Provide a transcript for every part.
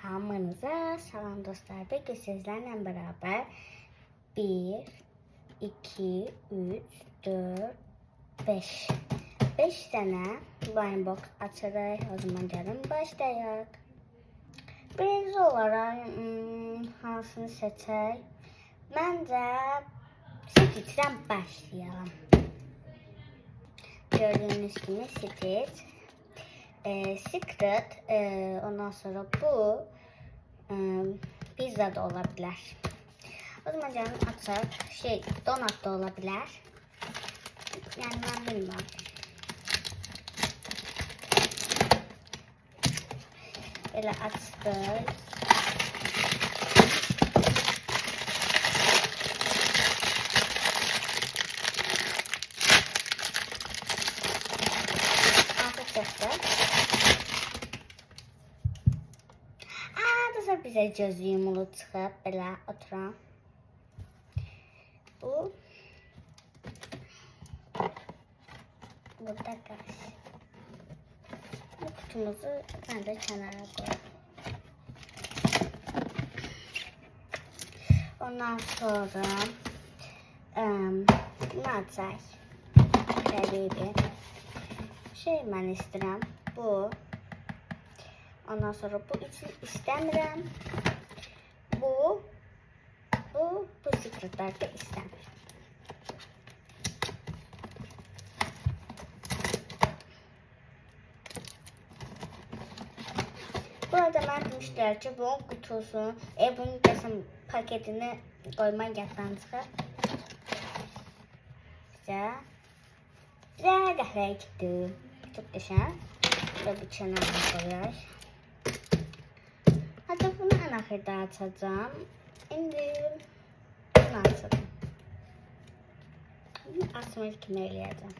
Hamınıza salam dostlar. Bugün sizlerle beraber 1, 2, 3, 4, 5. 5 tane blind box açarak o zaman gelin başlayalım. Birinci olarak hansını seçək? Məncə Stitch'dən başlayalım. Gördüğünüz gibi Stitch. Secret, ondan sonra bu pizza da olabilir. O zaman canım açar, donat da olabilir. Yani ben bilmem. Böyle açtık. Bize göz yumulu çıxıb belə oturan. Bu burada qaş. Bu kutumuzu ben de kenara koyayım. Ondan sonra ne açaq? Qəribi. Mən istəyirəm. Bu. Ondan sonra bu için istəmirəm. Bu secretlarda istəmirəm. Burada mən demişlər ki, bunun kutusunu, bunun qəsəm paketini qoyma yaddan çıxır. Bizə qəhvəyə getdi. Çok qəşəng. Ve bu kənara qoyaq. Hatta bunu en axırda açacağım. İndi bunu açacağım. Bunu açmaq kimi eləyəcəm.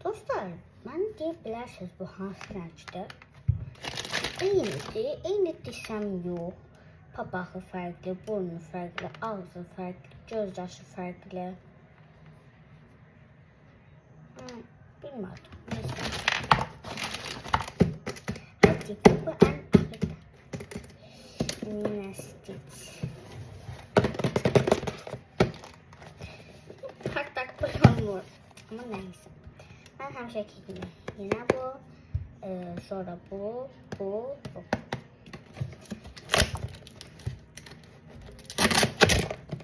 Dostlar, ben deyirsiniz bu hansı renkte? Eyni desem yok. Papağı farklı, burnu farklı, ağzı farklı, gözyaşı farklı. Bilmiyorum. Hadi bu en ahırda. Yine Stitch. Tak olmuyor. Ama neyse. Ben hem şekilde yine bu, sonra bu.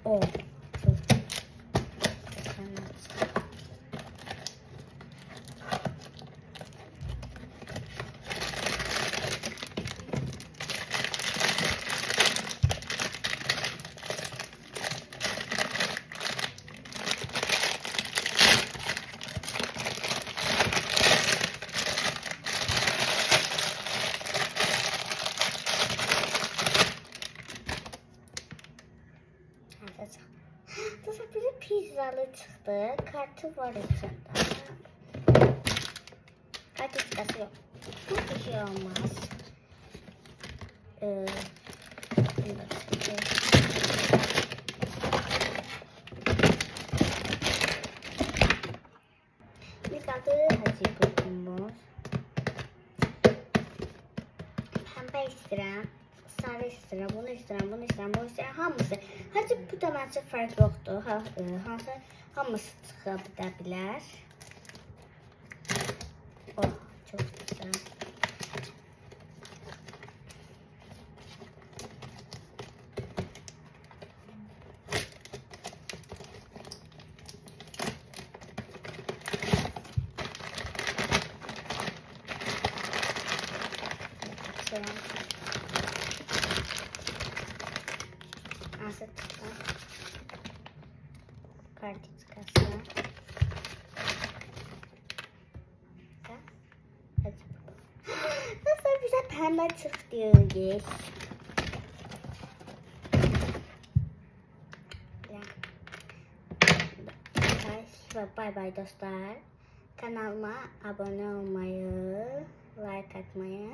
O. Dostlar bize pizzalı çıktı. Kartı var içinde. Kart çıkası yok. Bir şey olmaz. Bir kaldı hacı kutumuz. Pembe istirəm. Sarı istirəm, bunu istirəm, bunu istirəm, bunu istirəm, hamısı. Hacı bu da məncə fərq yoxdur. Hamısı çıxa bilər. Oh, çok güzel. Şöyle. Nasıl çıktı? Kartiçkası. Nasıl bize pembe çıktı? Bay bay dostlar. Kanalıma abone olmayı, like atmayı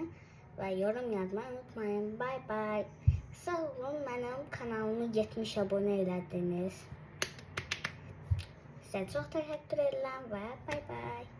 ve yorum yazmayı unutmayın. Bay bay. Sağ olun, benim kanalımı 70 abone elədiniz. Sizə çox təşəkkür edirəm və bay bay.